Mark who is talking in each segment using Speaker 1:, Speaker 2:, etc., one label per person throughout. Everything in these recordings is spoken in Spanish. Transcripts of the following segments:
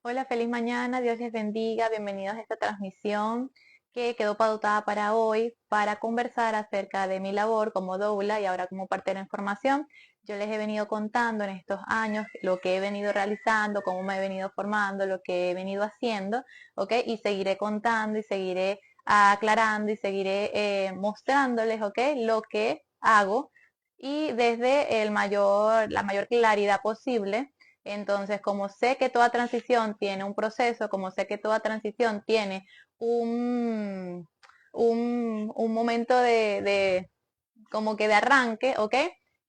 Speaker 1: Hola, feliz mañana, Dios les bendiga, bienvenidos a esta transmisión que quedó pautada para hoy para conversar acerca de mi labor como doula y ahora como partera en formación. Yo les he venido contando en estos años lo que he venido realizando, cómo me he venido formando, lo que he venido haciendo, ¿ok? Y seguiré contando y seguiré aclarando y seguiré mostrándoles, ¿ok? Lo que hago y desde la mayor claridad posible. Entonces, como sé que toda transición tiene un proceso, como sé que toda transición tiene un, un momento como que de arranque, ¿ok?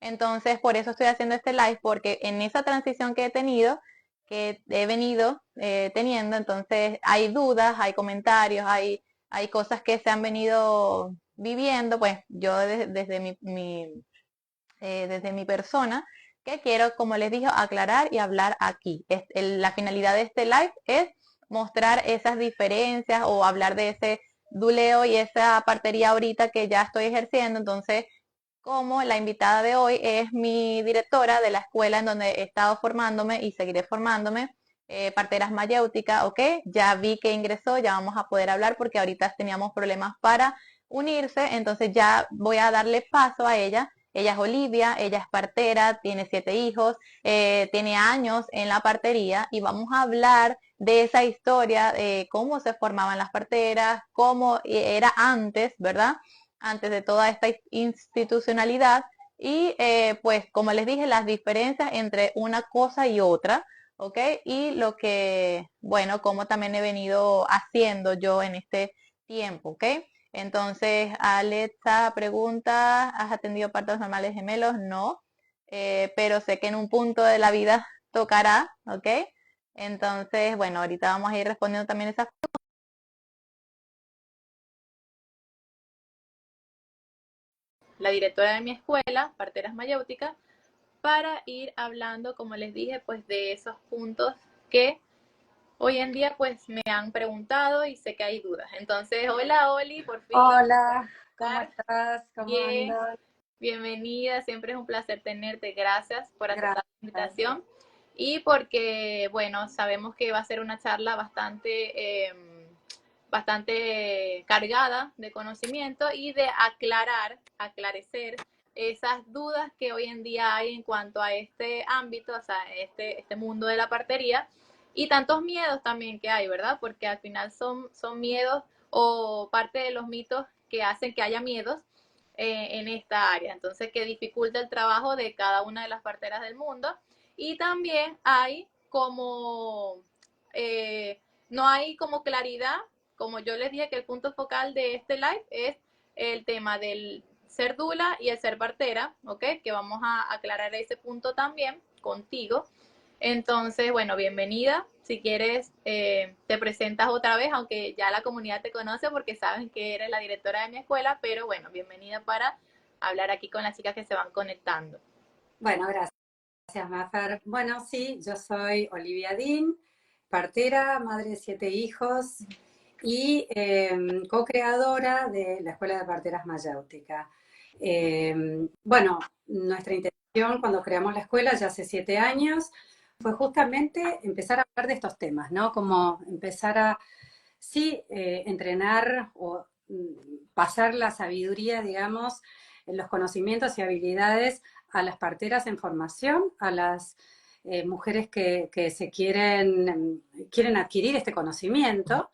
Speaker 1: Entonces, por eso estoy haciendo este live, porque en esa transición que he tenido, que he venido teniendo, entonces hay dudas, hay comentarios, hay cosas que se han venido viviendo, pues yo desde desde mi persona, que quiero, como les dije, aclarar y hablar aquí. La finalidad de este live es mostrar esas diferencias o hablar de ese duleo y esa partería ahorita que ya estoy ejerciendo. Entonces, como la invitada de hoy es mi directora de la escuela en donde he estado formándome y seguiré formándome, parteras mayéuticas, ¿ok? Ya vi que ingresó, ya vamos a poder hablar porque ahorita teníamos problemas para unirse, entonces ya voy a darle paso a ella. Ella es Olivia, ella es partera, tiene 7 hijos, tiene años en la partería y vamos a hablar de esa historia, de cómo se formaban las parteras, cómo era antes, ¿verdad? Antes de toda esta institucionalidad y pues como les dije, las diferencias entre una cosa y otra, ¿ok? Y lo que, bueno, como también he venido haciendo yo en este tiempo, ¿ok? Entonces, Alexa pregunta, ¿has atendido partos normales gemelos? No, pero sé que en un punto de la vida tocará, ¿ok? Entonces, bueno, ahorita vamos a ir respondiendo también esas. La directora de mi escuela, Parteras Mayéuticas, para ir hablando, como les dije, pues de esos puntos que hoy en día pues me han preguntado y sé que hay dudas. Entonces, hola Oli, por fin.
Speaker 2: Hola, ¿cómo
Speaker 1: Estar
Speaker 2: estás? ¿Cómo
Speaker 1: bien,
Speaker 2: andas?
Speaker 1: bienvenida, siempre es un placer tenerte. Gracias por aceptar la
Speaker 2: Gracias.
Speaker 1: invitación y porque, bueno, sabemos que va a ser una charla bastante cargada de conocimiento y de aclarecer esas dudas que hoy en día hay en cuanto a este ámbito, o sea, este mundo de la partería y tantos miedos también que hay, ¿verdad? Porque al final son miedos o parte de los mitos que hacen que haya miedos en esta área. Entonces, que dificulta el trabajo de cada una de las parteras del mundo. Y también hay como, no hay como claridad, como yo les dije que el punto focal de este live es el tema del ser dula y el ser partera, ¿ok? Que vamos a aclarar ese punto también contigo. Entonces, bueno, bienvenida. Si quieres, te presentas otra vez, aunque ya la comunidad te conoce porque saben que eres la directora de mi escuela, pero bueno, bienvenida para hablar aquí con las chicas que se van conectando.
Speaker 2: Bueno, gracias, Mafer. Bueno, sí, yo soy Olivia Dean, partera, madre de 7 hijos y co-creadora de la Escuela de Parteras Mayéutica. Bueno, nuestra intención cuando creamos la escuela ya hace 7 años fue justamente empezar a hablar de estos temas, ¿no? Como empezar a, sí, entrenar o pasar la sabiduría, digamos, en los conocimientos y habilidades a las parteras en formación, a las mujeres que se quieren adquirir este conocimiento.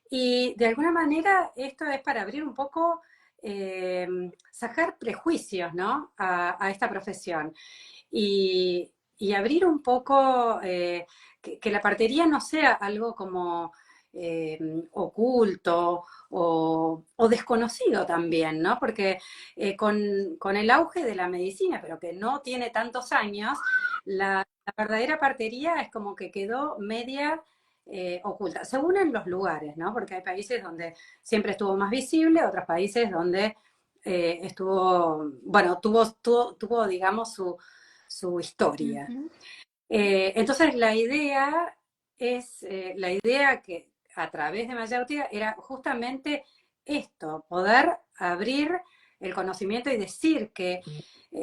Speaker 2: Y de alguna manera esto es para abrir un poco, sacar prejuicios, ¿no? A esta profesión. Y abrir un poco, que la partería no sea algo como eh, oculto o desconocido también, ¿no? Porque con el auge de la medicina, pero que no tiene tantos años, la verdadera partería es como que quedó media oculta, según en los lugares, ¿no? Porque hay países donde siempre estuvo más visible, otros países donde estuvo, bueno, tuvo, digamos, su
Speaker 1: Uh
Speaker 2: historia.
Speaker 1: -huh.
Speaker 2: Entonces la idea que a través de Mayautia era justamente esto, poder abrir el conocimiento y decir que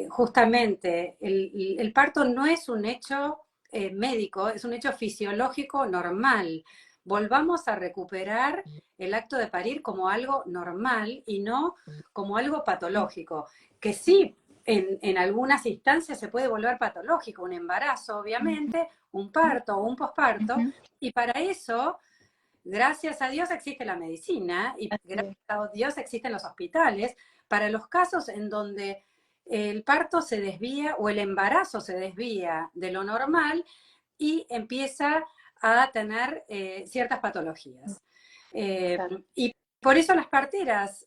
Speaker 2: justamente el parto no es un hecho médico, es un hecho fisiológico normal. Volvamos a recuperar el acto de parir como algo normal y no como algo patológico, que sí, en algunas instancias se puede volver patológico, un embarazo, obviamente, un parto o un posparto,
Speaker 1: Ujú.
Speaker 2: y para eso, gracias a Dios existe la medicina y
Speaker 1: Así
Speaker 2: gracias
Speaker 1: es.
Speaker 2: a Dios existen los hospitales para los casos en donde el parto se desvía o el embarazo se desvía de lo normal y empieza a tener ciertas patologías.
Speaker 1: Exacto.
Speaker 2: Y por eso las parteras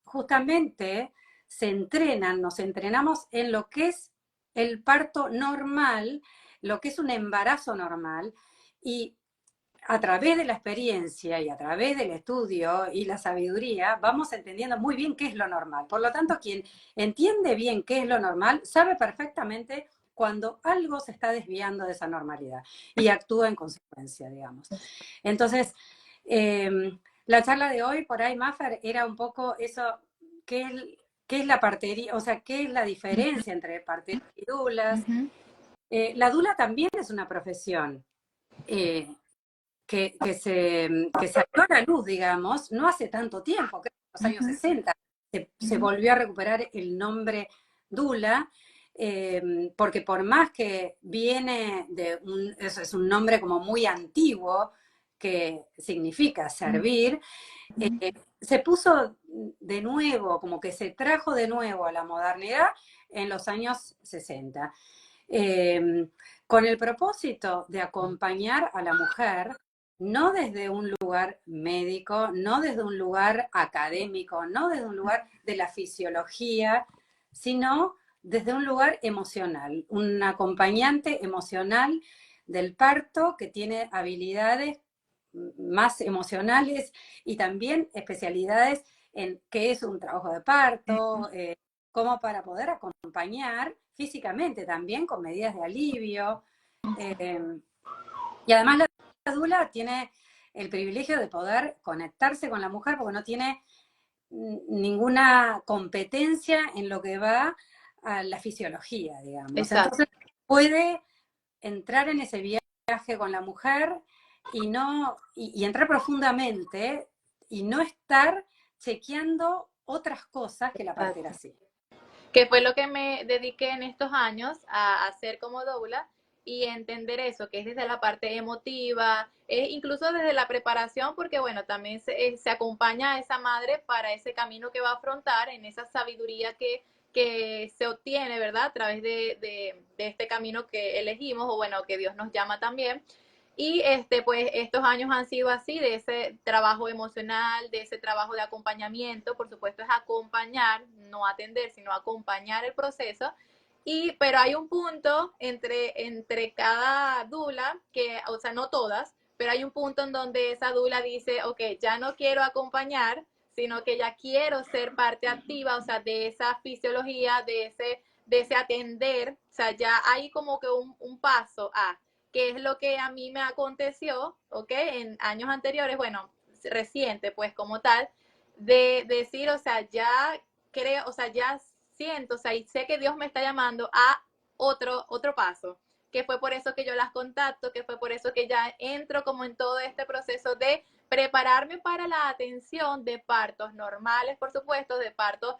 Speaker 2: justamente se entrenan, nos entrenamos en lo que es el parto normal, lo que es un embarazo normal, y a través de la experiencia y a través del estudio y la sabiduría, vamos entendiendo muy bien qué es lo normal. Por lo tanto, quien entiende bien qué es lo normal, sabe perfectamente cuando algo se está desviando de esa normalidad y actúa en consecuencia, digamos. Entonces, eh, la charla de hoy, por ahí, Maffer, era un poco eso, qué es, qué es la partería, o sea, qué es la
Speaker 1: Ujú,
Speaker 2: diferencia entre parteras y dulas.
Speaker 1: ujú,
Speaker 2: La dula también es una profesión. Eh, que se salió a la luz, digamos, no hace tanto tiempo, creo que en los años
Speaker 1: ujú,
Speaker 2: 60 se
Speaker 1: ujú.
Speaker 2: volvió a recuperar el nombre Dula, porque por más que viene de eso es un nombre como muy antiguo, que significa servir,
Speaker 1: Ujú.
Speaker 2: se puso de nuevo, como que se trajo de nuevo a la modernidad en los años 60, eh, con el propósito de acompañar a la mujer, no desde un lugar médico, no desde un lugar académico, no desde un lugar de la fisiología, sino desde un lugar emocional, un acompañante emocional del parto que tiene habilidades más emocionales y también especialidades en qué es un trabajo de parto, como para poder acompañar físicamente también con medidas de alivio. Eh, y además la dula tiene el privilegio de poder conectarse con la mujer porque no tiene ninguna competencia en lo que va a la fisiología, digamos.
Speaker 1: Exacto.
Speaker 2: Entonces puede entrar en ese viaje con la mujer y no y entrar profundamente y no estar chequeando otras cosas que la partera
Speaker 1: Exacto.
Speaker 2: sí.
Speaker 1: Que fue lo que me dediqué en estos años a hacer como doula y entender eso, que es desde la parte emotiva, incluso desde la preparación, porque bueno, también se acompaña a esa madre para ese camino que va a afrontar, en esa sabiduría que se obtiene, ¿verdad? A través de este camino que elegimos, o bueno, que Dios nos llama también. Y pues estos años han sido así, de ese trabajo emocional, de ese trabajo de acompañamiento, por supuesto es acompañar, no atender, sino acompañar el proceso. Pero hay un punto entre cada dula, que, o sea, no todas, pero hay un punto en donde esa dula dice, ok, ya no quiero acompañar, sino que ya quiero ser parte activa, o sea, de esa fisiología, de ese atender, o sea, ya hay como que un paso a qué es lo que a mí me aconteció, ¿ok? En años anteriores, bueno, reciente, pues como tal, de decir, o sea, ya creo, o sea, ya siento, o sea, y sé que Dios me está llamando a otro paso, que fue por eso que yo las contacto, que fue por eso que ya entro como en todo este proceso de prepararme para la atención de partos normales, por supuesto, de partos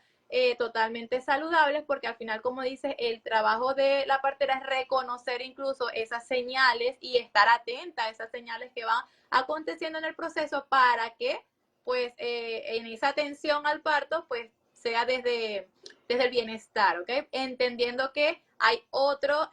Speaker 1: totalmente saludables, porque al final, como dices, el trabajo de la partera es reconocer incluso esas señales y estar atenta a esas señales que van aconteciendo en el proceso para que, pues, en esa atención al parto, pues, sea desde el bienestar, ¿ok? Entendiendo que hay otro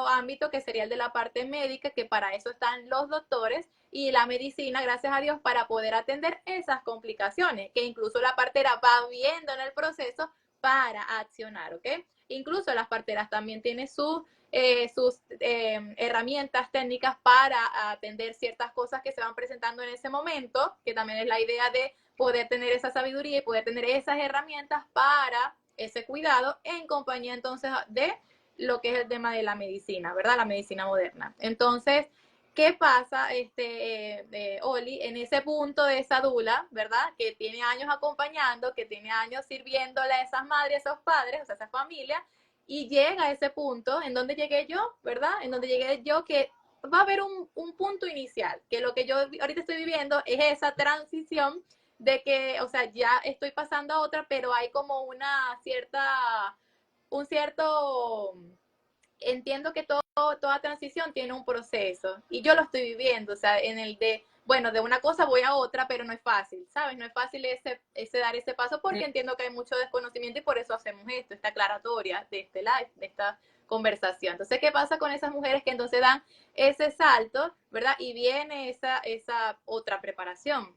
Speaker 1: ámbito que sería el de la parte médica, que para eso están los doctores y la medicina, gracias a Dios, para poder atender esas complicaciones, que incluso la partera va viendo en el proceso para accionar, ¿ok? Incluso las parteras también tienen sus herramientas técnicas para atender ciertas cosas que se van presentando en ese momento, que también es la idea de poder tener esa sabiduría y poder tener esas herramientas para ese cuidado en compañía entonces de lo que es el tema de la medicina, ¿verdad? La medicina moderna. Entonces, ¿qué pasa, Oli, en ese punto de esa dula, ¿verdad? Que tiene años acompañando, que tiene años sirviéndole a esas madres, a esos padres, o sea, a esa familia, y llega a ese punto en donde llegué yo, ¿verdad? En donde llegué yo, que va a haber un punto inicial, que lo que yo ahorita estoy viviendo es esa transición de que, o sea, ya estoy pasando a otra, pero hay como una cierta, un cierto, entiendo que toda transición tiene un proceso y yo lo estoy viviendo, o sea, en el de, bueno, de una cosa voy a otra, pero no es fácil, ¿sabes? No es fácil ese dar ese paso porque entiendo que hay mucho desconocimiento y por eso hacemos esto, esta aclaratoria de este live, de esta conversación. Entonces, ¿qué pasa con esas mujeres que entonces dan ese salto, ¿verdad? Y viene esa otra preparación.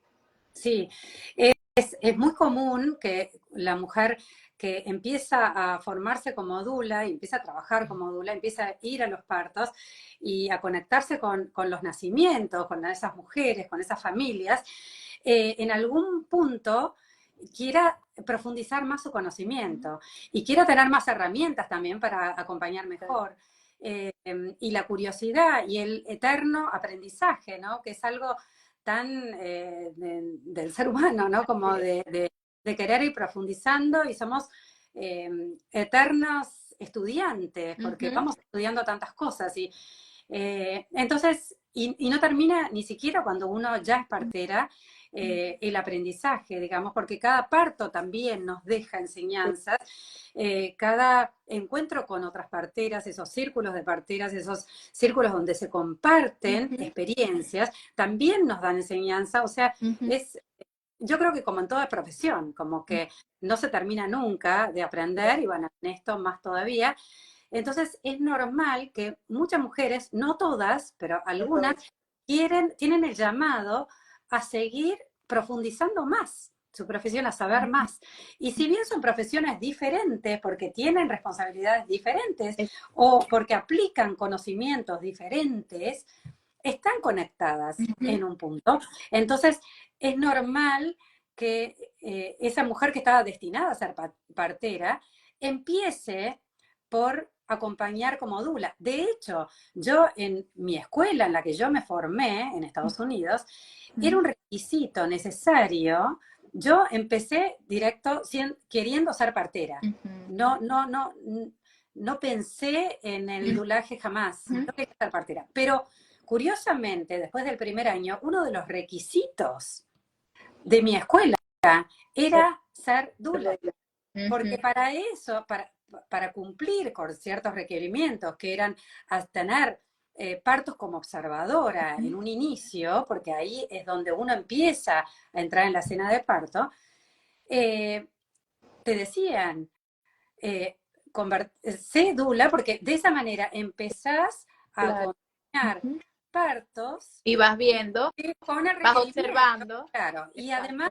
Speaker 2: Sí, es muy común que la mujer que empieza a formarse como dula y empieza a trabajar como dula, empieza a ir a los partos y a conectarse con los nacimientos, con esas mujeres, con esas familias, en algún punto quiera profundizar más su conocimiento y quiera tener más herramientas también para acompañar mejor. Y la curiosidad y el eterno aprendizaje, ¿no? Que es algo tan del ser humano, ¿no? Como de querer ir profundizando y somos eternos estudiantes, porque vamos estudiando tantas cosas entonces, y no termina ni siquiera cuando uno ya es partera, el aprendizaje, digamos, porque cada parto también nos deja enseñanzas, cada encuentro con otras parteras, esos círculos de parteras, esos círculos donde se comparten experiencias, también nos dan enseñanza, o sea, yo creo que como en toda profesión, como que no se termina nunca de aprender, y bueno, en esto más todavía. Entonces es normal que muchas mujeres, no todas, pero algunas, tienen el llamado a seguir profundizando más su profesión, a saber más. Y si bien son profesiones diferentes, porque tienen responsabilidades diferentes o porque aplican conocimientos diferentes, están conectadas en un punto. Entonces es normal que esa mujer que estaba destinada a ser partera empiece por acompañar como dula. De hecho, yo en mi escuela en la que yo me formé en Estados Unidos, era un requisito necesario. Yo empecé directo queriendo ser partera. No pensé en el dulaje jamás. No quería ser partera. Pero curiosamente, después del primer año, uno de los requisitos de mi escuela era ser dula. Porque para eso, para cumplir con ciertos requerimientos que eran tener partos como observadora en un inicio, porque ahí es donde uno empieza a entrar en la escena de parto, te decían, sé dula, porque de esa manera empezás a acompañar partos
Speaker 1: y vas viendo,
Speaker 2: con el
Speaker 1: vas
Speaker 2: requerimiento,
Speaker 1: observando.
Speaker 2: claro. Y además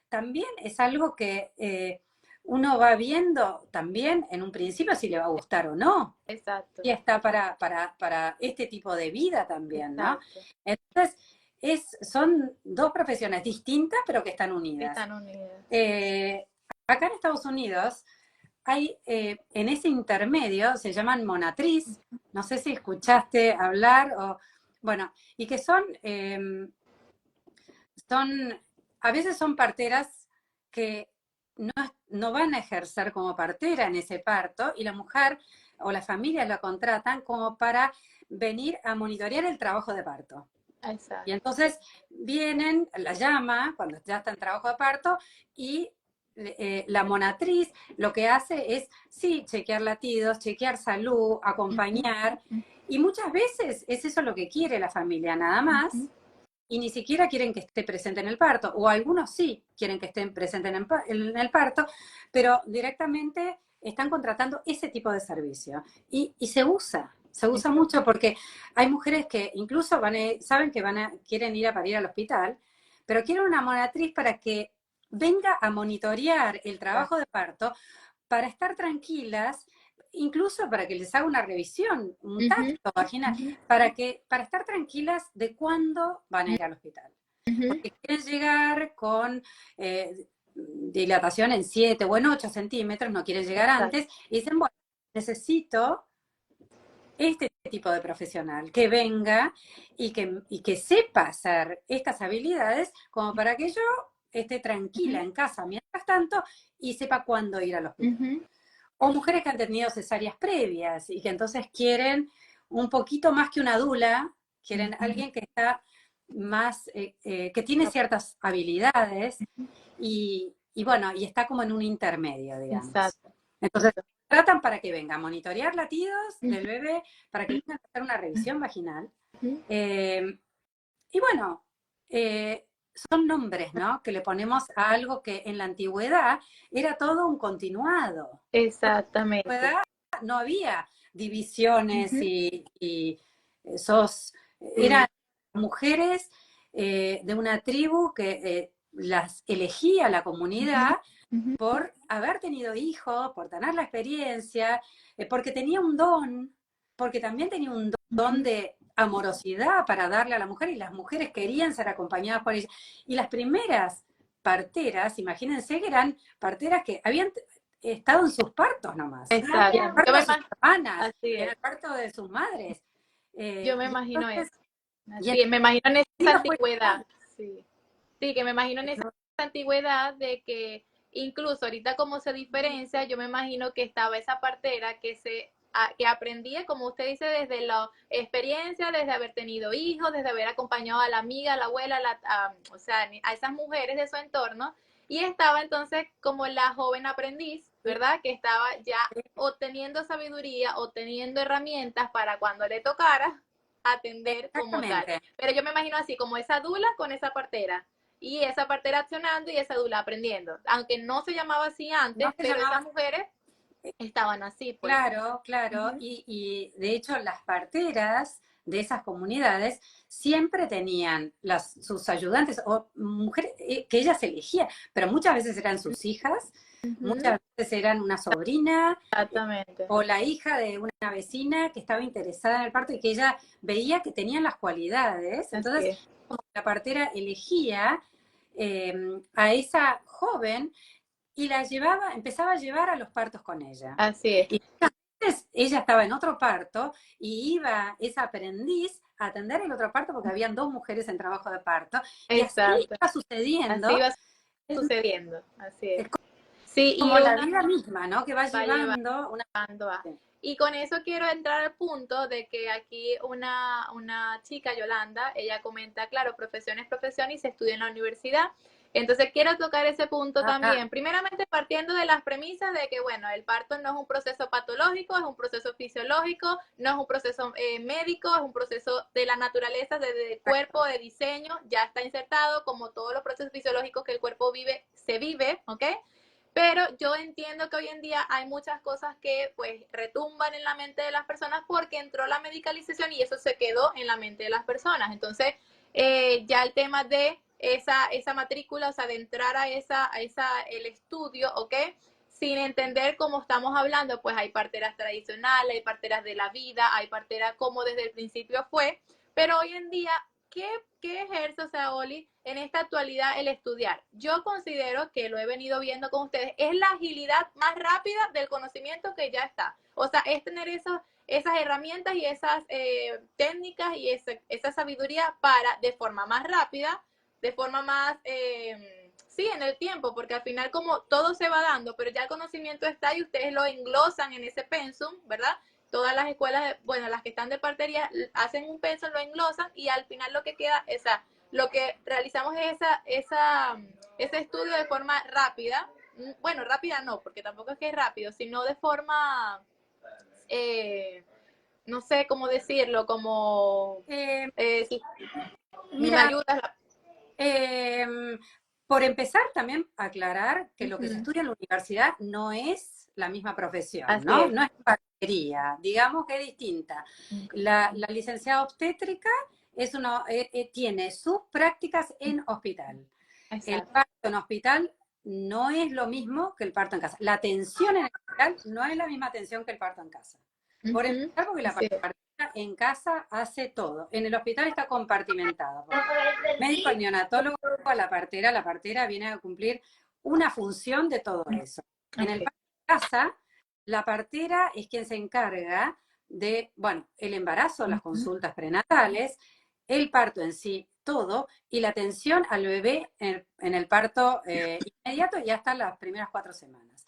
Speaker 2: también es algo que uno va viendo también en un principio si le va a gustar o no.
Speaker 1: Exacto.
Speaker 2: Y está para este tipo de vida también, ¿no?
Speaker 1: Exacto.
Speaker 2: Entonces, son dos profesiones distintas, pero que están unidas.
Speaker 1: Están unidas.
Speaker 2: Acá en Estados Unidos hay, en ese intermedio, se llaman monatriz, no sé si escuchaste hablar, bueno, y que a veces son parteras que no van a ejercer como partera en ese parto, y la mujer o la familia la contratan como para venir a monitorear el trabajo de parto.
Speaker 1: Exacto.
Speaker 2: Y entonces vienen, la llama cuando ya está en trabajo de parto, y la monatriz lo que hace es, sí, chequear latidos, chequear salud, acompañar, y muchas veces es eso lo que quiere la familia, nada más, y ni siquiera quieren que esté presente en el parto, o algunos sí quieren que estén presentes en el parto, pero directamente están contratando ese tipo de servicio. Y se usa mucho, porque hay mujeres que incluso saben que quieren ir a parir al hospital, pero quieren una monatriz para que venga a monitorear el trabajo de parto, para estar tranquilas, incluso para que les haga una revisión, un tacto vaginal, para estar tranquilas de cuándo van a ir al hospital. Porque quieren llegar con dilatación en 7 o en 8 centímetros, no quieren llegar antes, y dicen, bueno, necesito este tipo de profesional que venga y que sepa hacer estas habilidades como para que yo esté tranquila en casa mientras tanto y sepa cuándo ir al hospital. o mujeres que han tenido cesáreas previas y que entonces quieren un poquito más que una dula, quieren alguien que está más, que tiene ciertas habilidades y bueno, y está como en un intermedio, digamos.
Speaker 1: Exacto.
Speaker 2: Entonces, tratan para que venga a monitorear latidos del bebé, para que venga a hacer una revisión vaginal. Eh, y bueno, son nombres, ¿no? Que le ponemos a algo que en la antigüedad era todo un continuado.
Speaker 1: Exactamente.
Speaker 2: En la antigüedad no había divisiones y esos, eran mujeres de una tribu que las elegía la comunidad por haber tenido hijos, por tener la experiencia, porque tenía un don, porque también tenía un don de amorosidad para darle a la mujer y las mujeres querían ser acompañadas por ella. Y las primeras parteras, imagínense que eran parteras que habían estado en sus partos nomás.
Speaker 1: Exacto.
Speaker 2: En el parto de sus hermanas,
Speaker 1: Así
Speaker 2: en
Speaker 1: es.
Speaker 2: el parto de sus madres.
Speaker 1: Yo me
Speaker 2: Y
Speaker 1: imagino
Speaker 2: entonces,
Speaker 1: eso.
Speaker 2: y
Speaker 1: Sí, me imagino en esa
Speaker 2: fue
Speaker 1: antigüedad. Sí. Sí, que me imagino en esa antigüedad de que incluso ahorita como se diferencia, yo me imagino que estaba esa partera que aprendía, como usted dice, desde la experiencia, desde haber tenido hijos, desde haber acompañado a la amiga, a la abuela, o sea, a esas mujeres de su entorno, y estaba entonces como la joven aprendiz, ¿verdad? Que estaba ya obteniendo sabiduría, obteniendo herramientas para cuando le tocara atender como tal.
Speaker 2: exactamente.
Speaker 1: Pero yo me imagino así, como esa dula con esa partera. Y esa partera accionando y esa dula aprendiendo. Aunque no se llamaba así
Speaker 2: No
Speaker 1: antes,
Speaker 2: se
Speaker 1: pero
Speaker 2: llamaba.
Speaker 1: esas mujeres estaban así, pues.
Speaker 2: Claro, claro. Y de hecho las parteras de esas comunidades siempre tenían sus ayudantes o mujeres que ellas elegían, pero muchas veces eran sus hijas, muchas veces eran una sobrina
Speaker 1: Exactamente.
Speaker 2: o la hija de una vecina que estaba interesada en el parto y que ella veía que tenían las cualidades.
Speaker 1: Así
Speaker 2: Entonces,
Speaker 1: es.
Speaker 2: como que la partera elegía a esa joven y la llevaba, empezaba a llevar a los partos con ella.
Speaker 1: Así es.
Speaker 2: Y entonces ella estaba en otro parto y iba esa aprendiz a atender el otro parto porque habían dos mujeres en trabajo de parto y así
Speaker 1: Exacto.
Speaker 2: iba
Speaker 1: Así
Speaker 2: sucediendo.
Speaker 1: va
Speaker 2: Es
Speaker 1: sucediendo. Así es. Sí, y
Speaker 2: como la
Speaker 1: una
Speaker 2: vida misma, ¿no? Que va
Speaker 1: va llevando
Speaker 2: llevando una...
Speaker 1: a. Y con eso quiero entrar al punto de que aquí una chica, Yolanda, ella comenta, claro, profesión es profesión y se estudia en la universidad. Entonces quiero tocar ese punto
Speaker 2: Ah,
Speaker 1: también. Primeramente partiendo de las premisas de que, bueno, el parto no es un proceso patológico, es un proceso fisiológico, no es un proceso médico, es un proceso de la naturaleza, de cuerpo, de diseño, ya está insertado como todos los procesos fisiológicos que el cuerpo vive, se vive, ¿ok? Pero yo entiendo que hoy en día hay muchas cosas que pues retumban en la mente de las personas porque entró la medicalización y eso se quedó en la mente de las personas. Entonces, ya el tema de esa matrícula, o sea, de entrar el estudio, ¿ok? Sin entender cómo estamos hablando, pues hay parteras tradicionales, hay parteras de la vida, hay parteras como desde el principio fue, pero hoy en día ¿qué ejerce, o sea, Oli, en esta actualidad el estudiar? Yo considero que lo he venido viendo con ustedes, es la agilidad más rápida del conocimiento que ya está. O sea, es tener esas herramientas y esas técnicas y esa sabiduría para, de forma más rápida, de forma más, sí, en el tiempo, porque al final como todo se va dando, pero ya el conocimiento está y ustedes lo englosan en ese pensum, ¿verdad? Todas las escuelas, bueno, las que están de partería, hacen un pensum, lo englosan y al final lo que queda, o sea, lo que realizamos es ese estudio de forma rápida. Bueno, rápida no, porque tampoco es que es rápido, sino de forma, no sé cómo decirlo, como,
Speaker 2: eh,
Speaker 1: si me
Speaker 2: mira,
Speaker 1: ayudas.
Speaker 2: por empezar también aclarar que lo que se
Speaker 1: Ujú.
Speaker 2: estudia en la universidad no es la misma profesión,
Speaker 1: Así
Speaker 2: ¿no?
Speaker 1: es.
Speaker 2: No es partería, digamos que es distinta. La licenciada obstétrica tiene sus prácticas en hospital. El
Speaker 1: Exacto.
Speaker 2: parto en hospital no es lo mismo que el parto en casa. La atención en el hospital no es la misma atención que el parto en casa. Por
Speaker 1: Ujú.
Speaker 2: empezar, porque la
Speaker 1: Así es.
Speaker 2: partera en casa hace todo. En el hospital está compartimentado. El médico, el neonatólogo, la partera viene a cumplir una función de todo eso. En el
Speaker 1: Okay.
Speaker 2: parto en casa, la partera es quien se encarga de, bueno, el embarazo, las
Speaker 1: Ujú.
Speaker 2: consultas prenatales, el parto en sí, todo, y la atención al bebé en el parto inmediato y hasta las primeras 4 semanas.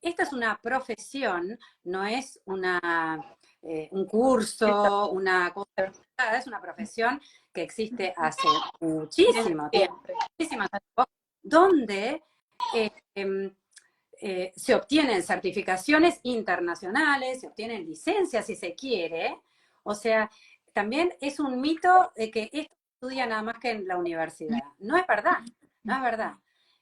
Speaker 2: esta es una profesión, no es un curso, una cosa, es una profesión que existe hace
Speaker 1: Desde
Speaker 2: muchísimo tiempo,
Speaker 1: siempre.
Speaker 2: donde se obtienen certificaciones internacionales, se obtienen licencias si se quiere. O sea, también es un mito de que esto se estudia nada más que en la universidad. No es verdad, no es verdad.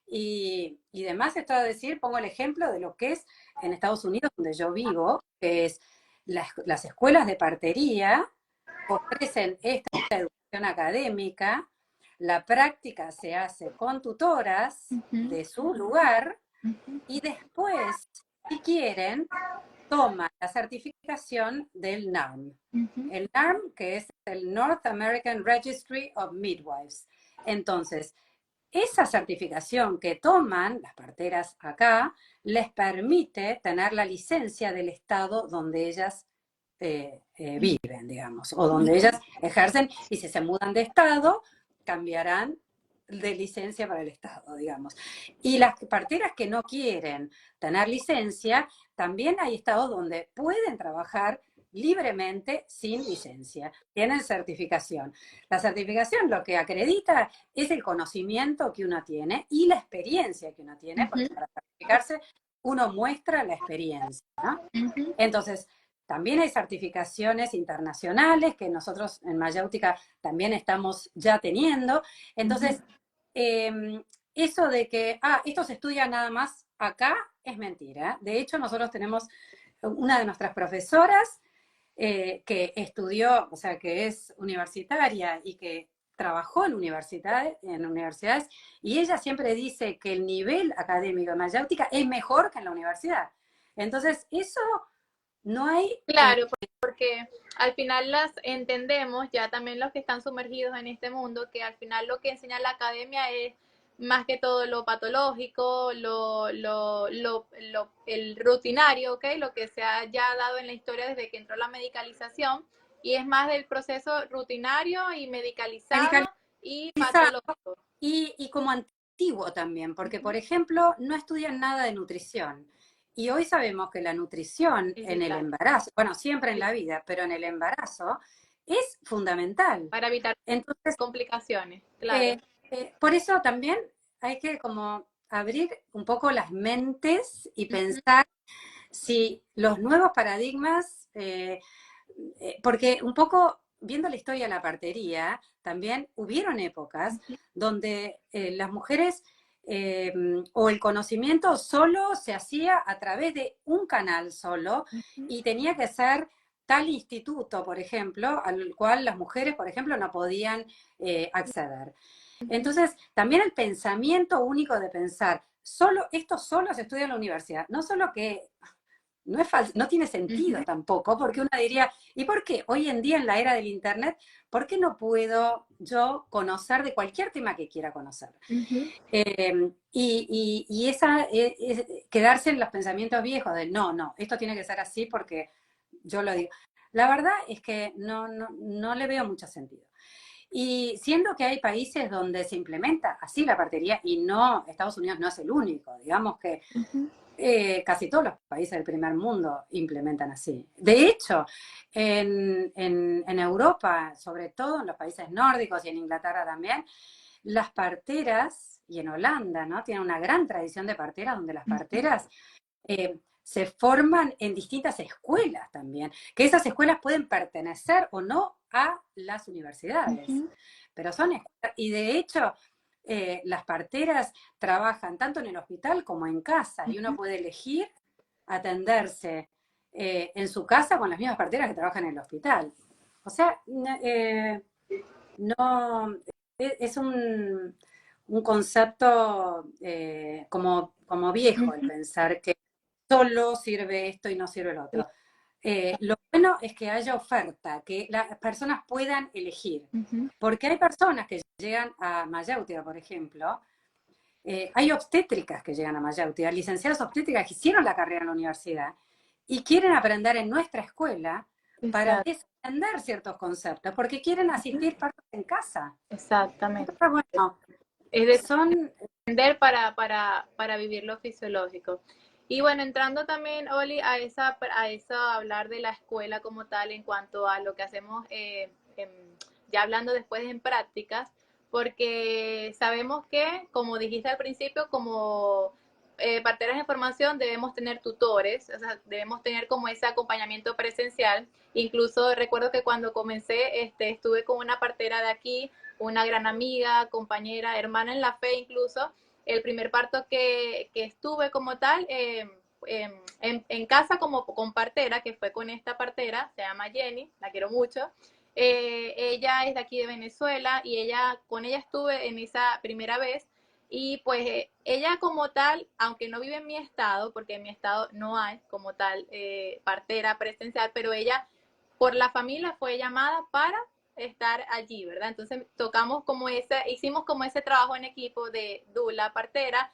Speaker 2: Y demás está a decir, pongo el ejemplo de lo que es en Estados Unidos, donde yo vivo, que es las escuelas de partería ofrecen esta educación académica, la práctica se hace con tutoras de su lugar y después, si quieren, toman la certificación del NARM. El NARM, que es el North American Registry of Midwives. Entonces, esa certificación que toman las parteras acá les permite tener la licencia del estado donde ellas viven, digamos, o donde ellas ejercen, y si se mudan de estado, cambiarán de licencia para el estado, digamos. Y las parteras que no quieren tener licencia, también hay estados donde pueden trabajar libremente sin licencia, tienen certificación. La certificación lo que acredita es el conocimiento que uno tiene y la experiencia que uno tiene, porque para certificarse uno muestra la experiencia, ¿no? Entonces, también hay certificaciones internacionales que nosotros en Mayéutica también estamos ya teniendo. Entonces, eso de que, esto se estudia nada más acá, es mentira. De hecho, nosotros tenemos una de nuestras profesoras que estudió, o sea, que es universitaria y que trabajó en universidades, y ella siempre dice que el nivel académico de Mayéutica es mejor que en la universidad. Entonces, eso no hay...
Speaker 1: Claro, porque al final las entendemos, ya también los que están sumergidos en este mundo, que al final lo que enseña la academia es más que todo lo patológico, el rutinario, ¿ok? Lo que se ha ya dado en la historia desde que entró la medicalización, y es más del proceso rutinario y medicalizado y patológico.
Speaker 2: Y como antiguo también, porque por ejemplo no estudian nada de nutrición. Y hoy sabemos que la nutrición en el embarazo, bueno, siempre en la vida, pero en el embarazo es fundamental.
Speaker 1: Para evitar
Speaker 2: Entonces,
Speaker 1: complicaciones, claro.
Speaker 2: por eso también hay que como abrir un poco las mentes y pensar si los nuevos paradigmas, porque un poco viendo la historia de la partería, también hubieron épocas donde las mujeres o el conocimiento solo se hacía a través de un canal solo y tenía que ser tal instituto, por ejemplo, al cual las mujeres, por ejemplo, no podían acceder. Entonces, también el pensamiento único de pensar, esto solo se estudia en la universidad, no solo que no tiene sentido tampoco, porque uno diría, ¿y por qué hoy en día en la era del Internet, por qué no puedo yo conocer de cualquier tema que quiera conocer? Y quedarse en los pensamientos viejos de, no, esto tiene que ser así porque yo lo digo. La verdad es que no le veo mucho sentido. Y siendo que hay países donde se implementa así la partería, y no, Estados Unidos no es el único, digamos que casi todos los países del primer mundo implementan así. De hecho, en Europa, sobre todo en los países nórdicos y en Inglaterra también, las parteras, y en Holanda, ¿no? Tienen una gran tradición de parteras, donde las parteras se forman en distintas escuelas también, que esas escuelas pueden pertenecer o no a las universidades, pero son escuelas, y de hecho las parteras trabajan tanto en el hospital como en casa, y uno puede elegir atenderse en su casa con las mismas parteras que trabajan en el hospital. O sea, no, es un concepto como viejo el pensar que solo sirve esto y no sirve lo otro. Lo bueno es que haya oferta, que las personas puedan elegir, porque hay personas que llegan a Mayéutica, por ejemplo, hay obstétricas que llegan a Mayéutica, licenciadas obstétricas que hicieron la carrera en la universidad y quieren aprender en nuestra escuela para entender ciertos conceptos, porque quieren asistir partos en casa.
Speaker 1: Exactamente.
Speaker 2: Entonces, bueno,
Speaker 1: Es decir, entender para vivir lo fisiológico. Y bueno, entrando también, Oli, a eso hablar de la escuela como tal en cuanto a lo que hacemos, ya hablando después en prácticas, porque sabemos que, como dijiste al principio, como parteras de formación debemos tener tutores, o sea, debemos tener como ese acompañamiento presencial. Incluso recuerdo que cuando comencé, estuve con una partera de aquí, una gran amiga, compañera, hermana en la fe incluso, el primer parto que estuve como tal, en casa como con partera, que fue con esta partera, se llama Jenny, la quiero mucho. Ella es de aquí de Venezuela y con ella estuve en esa primera vez y pues ella como tal, aunque no vive en mi estado, porque en mi estado no hay como tal partera presencial, pero ella por la familia fue llamada para estar allí, ¿verdad? Entonces hicimos como ese trabajo en equipo de Dula, partera,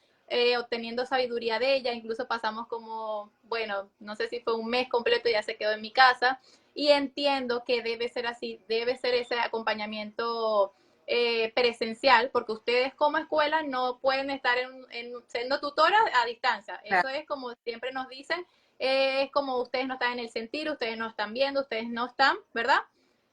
Speaker 1: obteniendo sabiduría de ella, incluso pasamos como, bueno, no sé si fue un mes completo, ya se quedó en mi casa, y entiendo que debe ser así, debe ser ese acompañamiento presencial, porque ustedes como escuela no pueden estar siendo tutoras a distancia.
Speaker 2: Claro.
Speaker 1: Eso es como siempre nos dicen, es como ustedes no están en el sentir, ustedes no están viendo, ustedes no están, ¿verdad?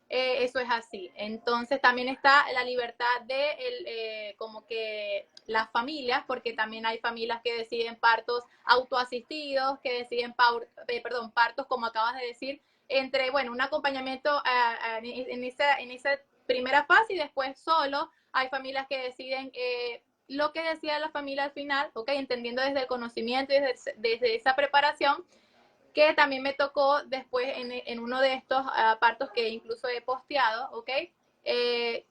Speaker 1: Eso es así. Entonces también está la libertad de como que las familias, porque también hay familias que deciden partos autoasistidos, que deciden partos, como acabas de decir, entre, bueno, un acompañamiento en esa primera fase y después solo. Hay familias que deciden lo que decía la familia al final, ¿ok? Entendiendo desde el conocimiento y desde esa preparación, que también me tocó después en uno de estos partos que incluso he posteado, ¿ok?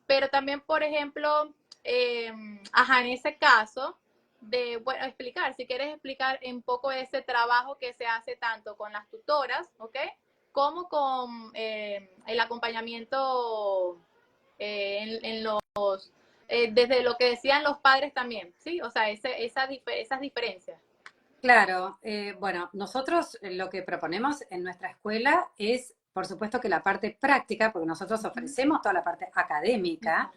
Speaker 1: Pero también, por ejemplo, en ese caso, bueno, si quieres explicar un poco ese trabajo que se hace tanto con las tutoras, ¿ok? Como con el acompañamiento en los, desde lo que decían los padres también, ¿sí? O sea, esas diferencias.
Speaker 2: Claro, bueno, nosotros lo que proponemos en nuestra escuela es, por supuesto, que la parte práctica, porque nosotros ofrecemos toda la parte académica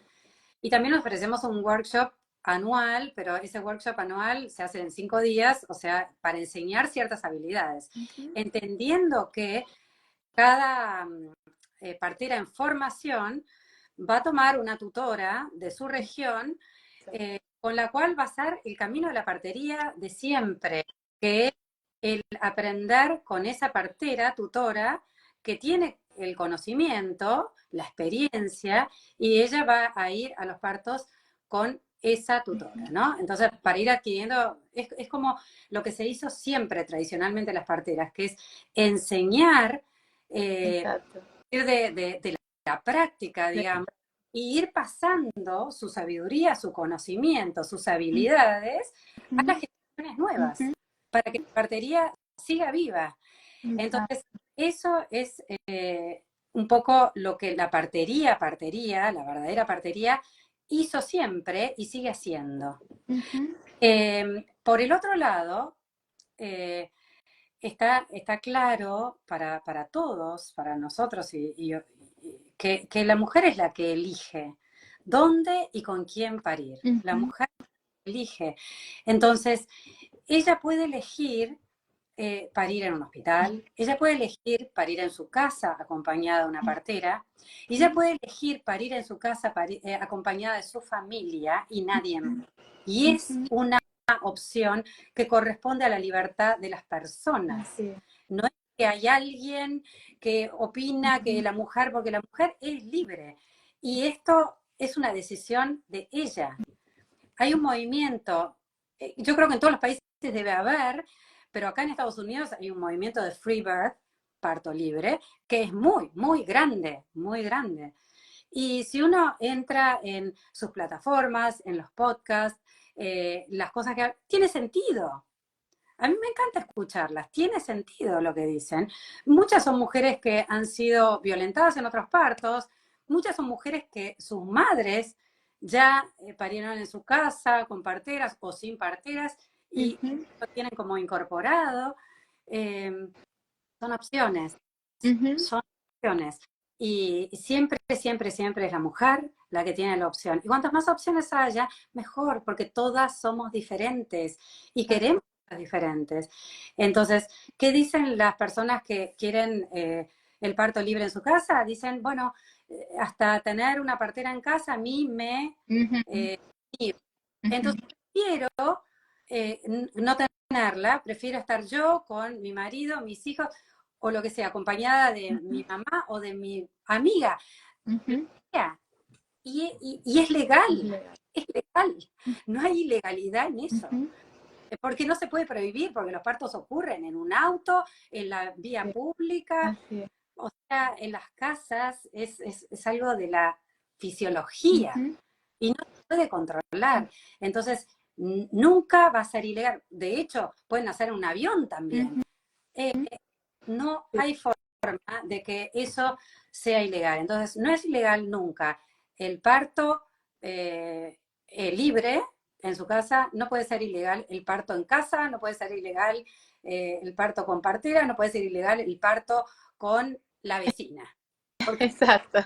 Speaker 2: y también ofrecemos un workshop anual, pero ese workshop anual se hace en 5 días, o sea, para enseñar ciertas habilidades, entendiendo que cada partera en formación va a tomar una tutora de su región con la cual basar el camino de la partería de siempre, que es el aprender con esa partera, tutora, que tiene el conocimiento, la experiencia, y ella va a ir a los partos con esa tutora, ¿no? Entonces, para ir adquiriendo, es como lo que se hizo siempre tradicionalmente en las parteras, que es enseñar
Speaker 1: Exacto.
Speaker 2: de la práctica, digamos, y ir pasando su sabiduría, su conocimiento, sus habilidades a las generaciones nuevas, para que la partería siga viva. Entonces, eso es un poco lo que la partería, la verdadera partería, hizo siempre y sigue haciendo. Por el otro lado, está claro para todos, para nosotros, que la mujer es la que elige dónde y con quién parir. La mujer elige. Entonces, ella puede elegir parir en un hospital, ella puede elegir parir en su casa acompañada de una partera, y ella puede elegir parir en su casa acompañada de su familia y nadie más. Y es una opción que corresponde a la libertad de las personas.
Speaker 1: Así es.
Speaker 2: No es que hay alguien que opina que la mujer, porque la mujer es libre. Y esto es una decisión de ella. Hay un movimiento, yo creo que en todos los países debe haber, pero acá en Estados Unidos hay un movimiento de free birth, parto libre, que es muy, muy grande, muy grande. Y si uno entra en sus plataformas, en los podcasts, las cosas que tiene sentido. A mí me encanta escucharlas, tiene sentido lo que dicen. Muchas son mujeres que han sido violentadas en otros partos, muchas son mujeres que sus madres ya parieron en su casa con parteras o sin parteras y lo tienen como incorporado. Eh, son opciones, son opciones. Y siempre, siempre, siempre es la mujer la que tiene la opción. Y cuantas más opciones haya, mejor, porque todas somos diferentes y queremos diferentes. Entonces, ¿qué dicen las personas que quieren el parto libre en su casa? Dicen, bueno, hasta tener una partera en casa a mí me...
Speaker 1: Ujú,
Speaker 2: eh, sirve.
Speaker 1: ujú.
Speaker 2: Entonces, prefiero no tenerla, prefiero estar yo con mi marido, mis hijos, o lo que sea, acompañada de mi mamá o de mi amiga.
Speaker 1: Ujú.
Speaker 2: Y es legal,
Speaker 1: Legal.
Speaker 2: es legal. No hay ilegalidad en eso.
Speaker 1: Ujú.
Speaker 2: Porque no se puede prohibir, porque los partos ocurren en un auto, en la vía
Speaker 1: Sí,
Speaker 2: pública,
Speaker 1: así es.
Speaker 2: o sea, en las casas, es algo de la fisiología
Speaker 1: Ujú.
Speaker 2: y no se puede controlar. Entonces, nunca va a ser ilegal. De hecho, pueden hacer un avión también.
Speaker 1: Ujú.
Speaker 2: Eh, no
Speaker 1: Sí,
Speaker 2: hay forma de que eso sea ilegal. Entonces, no es ilegal nunca. El parto libre en su casa no puede ser ilegal. El parto en casa no puede ser ilegal. El parto con partera no puede ser ilegal. El parto con la vecina. Porque
Speaker 1: exacto.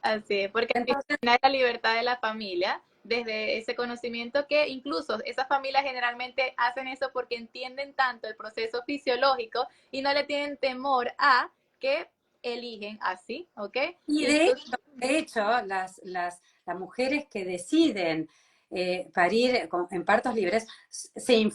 Speaker 1: Así es, porque al
Speaker 2: entonces,
Speaker 1: final la libertad de la familia, desde ese conocimiento que incluso esas familias generalmente hacen eso porque entienden tanto el proceso fisiológico y no le tienen temor a que eligen así, ¿ok?
Speaker 2: y
Speaker 1: Incluso,
Speaker 2: de hecho las mujeres que deciden parir en partos libres se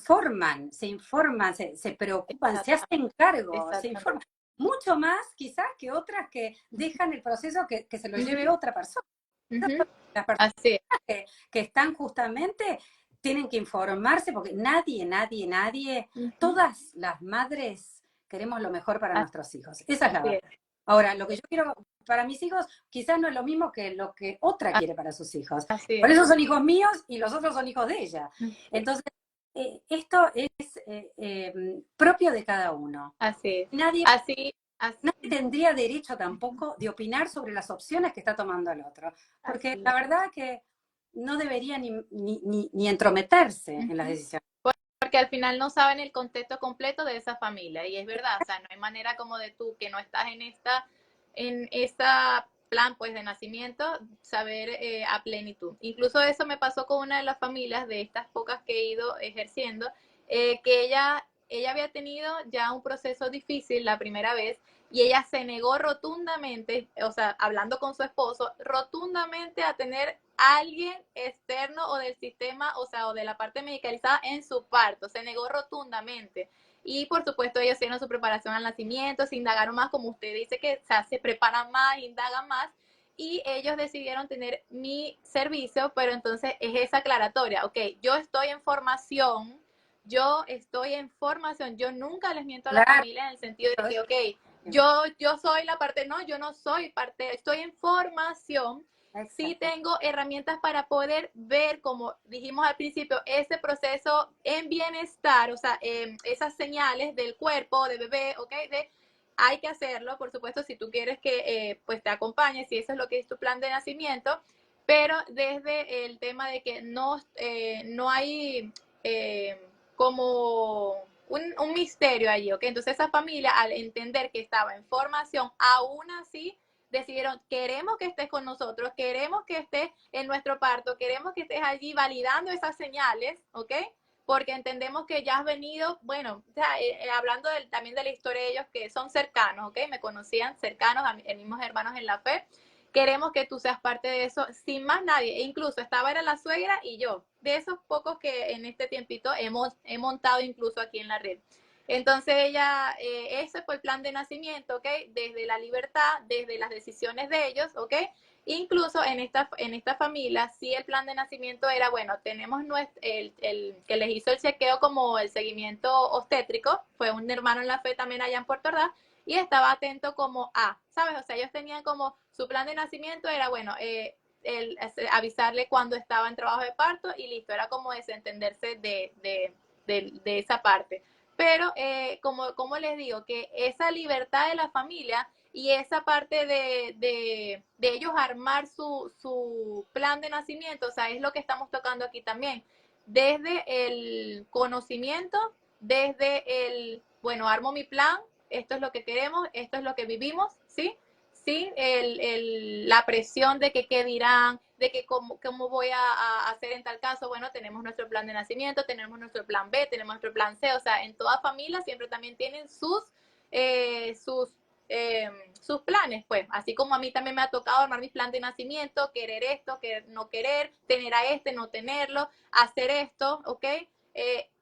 Speaker 2: preocupan, se
Speaker 1: exacto,
Speaker 2: hacen cargo, se
Speaker 1: exactamente.
Speaker 2: informan. Mucho más quizás que otras que dejan el proceso que se lo lleve
Speaker 1: Ujú,
Speaker 2: otra persona.
Speaker 1: ujú.
Speaker 2: Las personas
Speaker 1: Así es.
Speaker 2: que están justamente tienen que informarse porque nadie,
Speaker 1: Ujú.
Speaker 2: todas las madres queremos lo mejor para nuestros hijos. Esa es la
Speaker 1: Así
Speaker 2: verdad.
Speaker 1: es.
Speaker 2: Ahora, lo que yo quiero para mis hijos quizás no es lo mismo que lo que otra quiere para sus hijos.
Speaker 1: Así
Speaker 2: Por
Speaker 1: es.
Speaker 2: eso son hijos míos y los otros son hijos de ella. Entonces, esto es propio de cada uno.
Speaker 1: Así es.
Speaker 2: Nadie,
Speaker 1: Así,
Speaker 2: nadie tendría derecho tampoco de opinar sobre las opciones que está tomando el otro, porque
Speaker 1: así
Speaker 2: la
Speaker 1: es.
Speaker 2: verdad que no debería ni entrometerse en las
Speaker 1: Ujú.
Speaker 2: decisiones.
Speaker 1: Porque al final no saben el contexto completo de esa familia y es verdad, o sea, no hay manera como de tú que no estás en esta plan pues de nacimiento saber a plenitud. Incluso eso me pasó con una de las familias de estas pocas que he ido ejerciendo, que ella había tenido ya un proceso difícil la primera vez y ella se negó rotundamente, o sea, hablando con su esposo, rotundamente a tener a alguien externo o del sistema, o sea, o de la parte medicalizada en su parto. Se negó rotundamente. Y por supuesto ellos hicieron su preparación al nacimiento, se indagaron más, como usted dice, que o sea, se preparan más, indagan más, y ellos decidieron tener mi servicio, pero entonces es esa aclaratoria, ok, yo estoy en formación, yo nunca les miento a la
Speaker 2: Claro,
Speaker 1: familia en el sentido de que, ok, yo soy la parte, no, yo no soy parte, estoy en formación, sí
Speaker 2: exacto.
Speaker 1: tengo herramientas para poder ver, como dijimos al principio, ese proceso en bienestar, o sea, esas señales del cuerpo, de bebé, ¿ok? Hay que hacerlo, por supuesto, si tú quieres que pues te acompañe, si eso es lo que es tu plan de nacimiento, pero desde el tema de que no hay eh, como un misterio allí, ¿ok? Entonces esa familia, al entender que estaba en formación, aún así decidieron, queremos que estés con nosotros, queremos que estés en nuestro parto, queremos que estés allí validando esas señales, ¿ok? Porque entendemos que ya has venido, bueno, o sea, hablando también de la historia de ellos que son cercanos, ¿ok? Me conocían cercanos, mismos hermanos en la fe. Queremos que tú seas parte de eso sin más nadie. E incluso era la suegra y yo, de esos pocos que en este tiempito he montado incluso aquí en la red. Entonces ese fue el plan de nacimiento, ¿ok? Desde la libertad, desde las decisiones de ellos, ¿ok? Incluso en esta familia, sí el plan de nacimiento era, bueno, tenemos el que les hizo el chequeo como el seguimiento obstétrico, fue un hermano en la fe también allá en Puerto Ordaz, y estaba atento como ¿sabes? O sea, ellos tenían como su plan de nacimiento era, bueno, avisarle cuando estaba en trabajo de parto y listo, era como desentenderse de esa parte. Pero, como les digo, que esa libertad de la familia y esa parte de ellos armar su plan de nacimiento, o sea, es lo que estamos tocando aquí también. Desde el conocimiento, desde bueno, armo mi plan, esto es lo que queremos, esto es lo que vivimos, ¿sí? ¿sí? La presión de que qué dirán, de que cómo voy a hacer en tal caso. Bueno, tenemos nuestro plan de nacimiento, tenemos nuestro plan B, tenemos nuestro plan C, o sea, en toda familia siempre también tienen eh, sus, eh, sus planes, pues, así como a mí también me ha tocado armar mi plan de nacimiento, querer esto, querer no querer, tener a este, no tenerlo, hacer esto, ¿ok?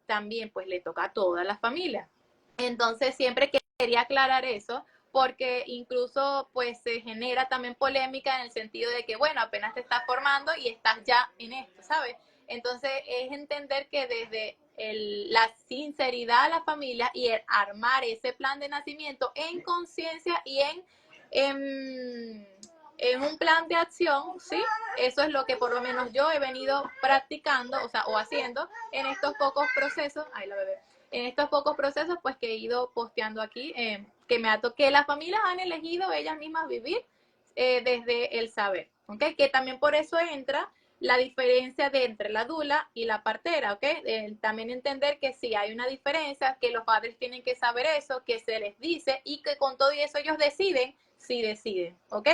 Speaker 1: También pues le toca a todas las familias. Entonces siempre quería aclarar eso porque incluso pues se genera también polémica en el sentido de que, bueno, apenas te estás formando y estás ya en esto, ¿sabes? Entonces es entender que desde la sinceridad de la familia y el armar ese plan de nacimiento en conciencia y en un plan de acción, ¿sí? Eso es lo que por lo menos yo he venido practicando, o sea, o haciendo en estos pocos procesos. Ay, la bebé en estos pocos procesos pues que he ido posteando aquí, que que las familias han elegido ellas mismas vivir desde el saber, ¿ok? Que también por eso entra la diferencia entre la dula y la partera, ¿ok? También entender que sí hay una diferencia, que los padres tienen que saber eso, que se les dice y que con todo eso ellos deciden si deciden, ¿ok?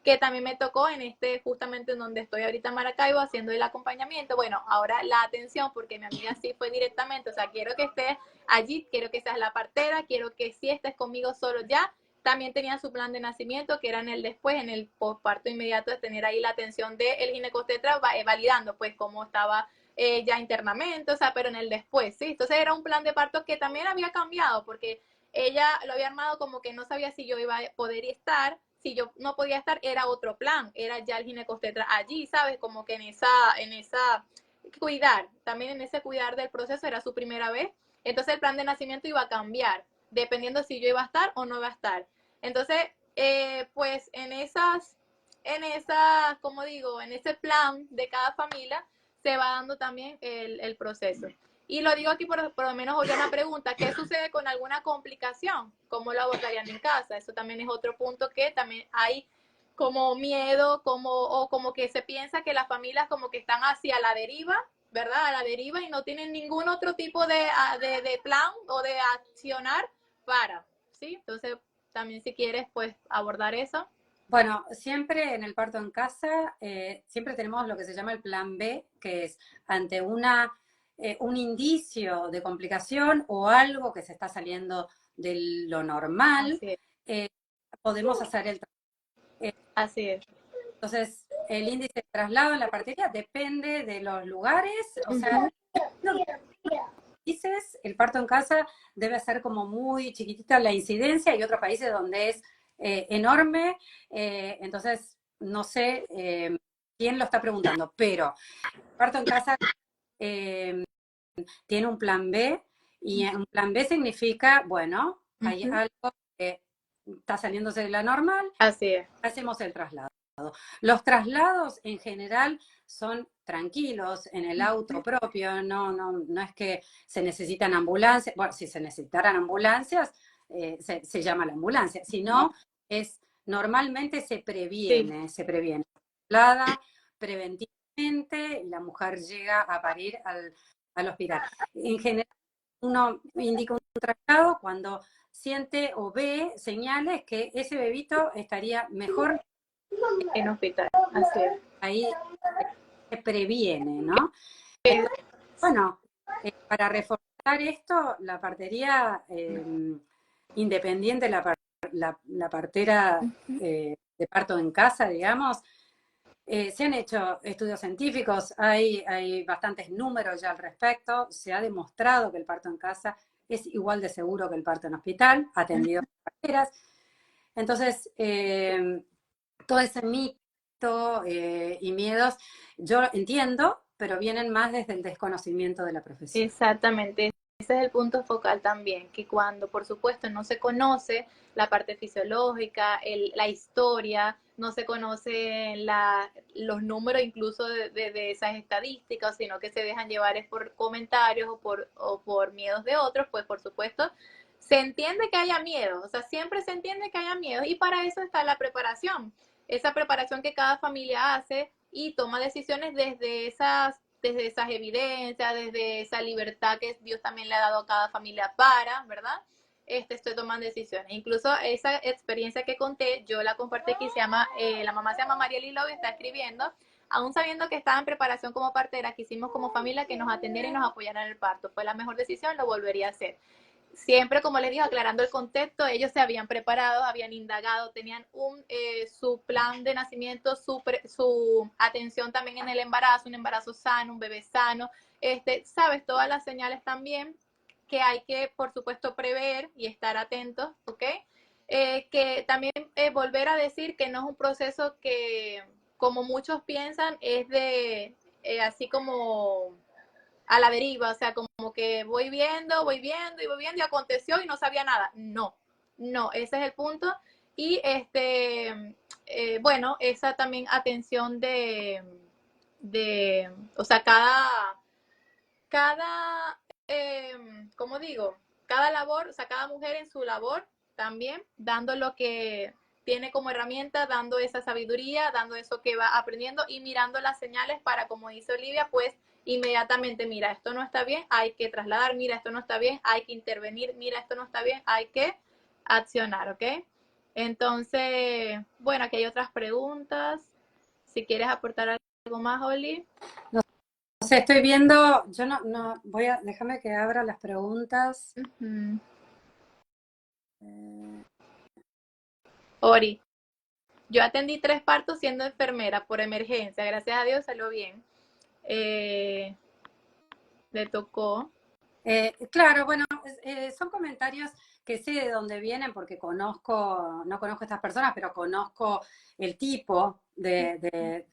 Speaker 1: Que también me tocó en justamente en donde estoy ahorita en Maracaibo, haciendo el acompañamiento. Bueno, ahora la atención, porque mi amiga sí fue directamente, o sea, quiero que estés allí, quiero que seas la partera, quiero que sí estés conmigo solo ya. También tenía su plan de nacimiento, que era en el después, en el posparto inmediato, de tener ahí la atención del ginecostetra, validando pues cómo estaba ya internamente, o sea, pero en el después, ¿sí? Entonces era un plan de parto que también había cambiado, porque ella lo había armado como que no sabía si yo iba a poder estar, si yo no podía estar, era otro plan, era ya el ginecostetra allí, ¿sabes? Como que en esa cuidar, también en ese cuidar del proceso, era su primera vez, entonces el plan de nacimiento iba a cambiar, dependiendo si yo iba a estar o no iba a estar. Entonces, pues como digo, en ese plan de cada familia, se va dando también el proceso. Y lo digo aquí por lo menos hoy una pregunta, ¿qué sucede con alguna complicación? ¿Cómo lo abordarían en casa? Eso también es otro punto que también hay como miedo, o como que se piensa que las familias como que están hacia la deriva, ¿verdad? A la deriva y no tienen ningún otro tipo de plan o de accionar ¿sí? Entonces, también si quieres, pues abordar eso.
Speaker 2: Bueno, siempre en el parto en casa, siempre tenemos lo que se llama el plan B, que es ante un indicio de complicación o algo que se está saliendo de lo normal,
Speaker 1: Así es.
Speaker 2: eh, podemos hacer el
Speaker 1: Así es.
Speaker 2: Entonces, el índice de traslado en la partería depende de los lugares, o sea, países, el parto en casa debe ser como muy chiquitita la incidencia y otros países donde es enorme, entonces no sé quién lo está preguntando, pero el parto en casa eh, tiene un plan B y un plan B significa, bueno, hay algo que está saliéndose de la normal,
Speaker 1: Así es.
Speaker 2: hacemos el traslado. Los traslados en general son tranquilos en el auto propio, no es que se necesitan ambulancias, bueno, si se necesitaran ambulancias, se llama la ambulancia, si no, normalmente
Speaker 1: Sí.
Speaker 2: se previene. Traslada preventivamente y la mujer llega a parir al hospital. En general, uno indica un traslado cuando siente o ve señales que ese bebito estaría mejor
Speaker 1: En hospital. Así es.
Speaker 2: ahí se previene, ¿no? Entonces, bueno, para reforzar esto, la partería independiente, la partera de parto en casa, digamos, se han hecho estudios científicos, hay bastantes números ya al respecto, se ha demostrado que el parto en casa es igual de seguro que el parto en hospital, atendido por parteras. Entonces, todo ese mito y miedos, yo entiendo, pero vienen más desde el desconocimiento de la profesión.
Speaker 1: Exactamente, ese es el punto focal también, que cuando por supuesto no se conoce la parte fisiológica, la historia, no se conocen los números incluso de esas estadísticas, sino que se dejan llevar es por comentarios o por miedos de otros, pues por supuesto se entiende que haya miedo, o sea, siempre se entiende que haya miedo y para eso está la preparación, esa preparación que cada familia hace y toma decisiones desde esas evidencias, desde esa libertad que Dios también le ha dado a cada familia ¿verdad? estoy tomando decisiones. Incluso esa experiencia que conté, yo la compartí aquí, la mamá se llama María Lilo y está escribiendo, aún sabiendo que estaba en preparación como partera, quisimos como familia que nos atendiera y nos apoyara en el parto. Fue la mejor decisión, lo volvería a hacer. Siempre, como les digo, aclarando el contexto, ellos se habían preparado, habían indagado, tenían su plan de nacimiento, su atención también en el embarazo, un embarazo sano, un bebé sano, sabes, todas las señales también que hay que, por supuesto, prever y estar atentos, ¿ok? Que también volver a decir que no es un proceso que, como muchos piensan, es de así como a la deriva, o sea, como que voy viendo y aconteció y no sabía nada. No, no, ese es el punto. Y bueno, esa también atención o sea, cada, ¿cómo digo? Cada labor, o sea, cada mujer en su labor también, dando lo que tiene como herramienta, dando esa sabiduría, dando eso que va aprendiendo y mirando las señales para, como dice Olivia, pues inmediatamente, mira, esto no está bien, hay que trasladar, mira, esto no está bien, hay que intervenir, mira, esto no está bien, hay que accionar, ¿ok? Entonces, bueno, aquí hay otras preguntas. Si quieres aportar algo más, Oli.
Speaker 2: O sea, estoy viendo, yo no, déjame que abra las preguntas.
Speaker 1: Ori, yo atendí 3 partos siendo enfermera por emergencia. Gracias a Dios salió bien. Le tocó.
Speaker 2: Claro, bueno, son comentarios que sé de dónde vienen porque no conozco a estas personas, pero conozco el tipo de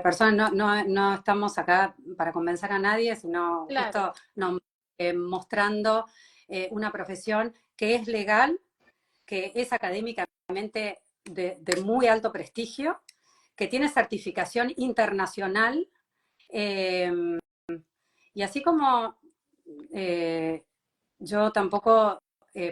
Speaker 2: personas. No estamos acá para convencer a nadie, sino
Speaker 1: Claro.
Speaker 2: justo mostrando una profesión que es legal, que es académicamente de muy alto prestigio, que tiene certificación internacional. eh, y así como yo tampoco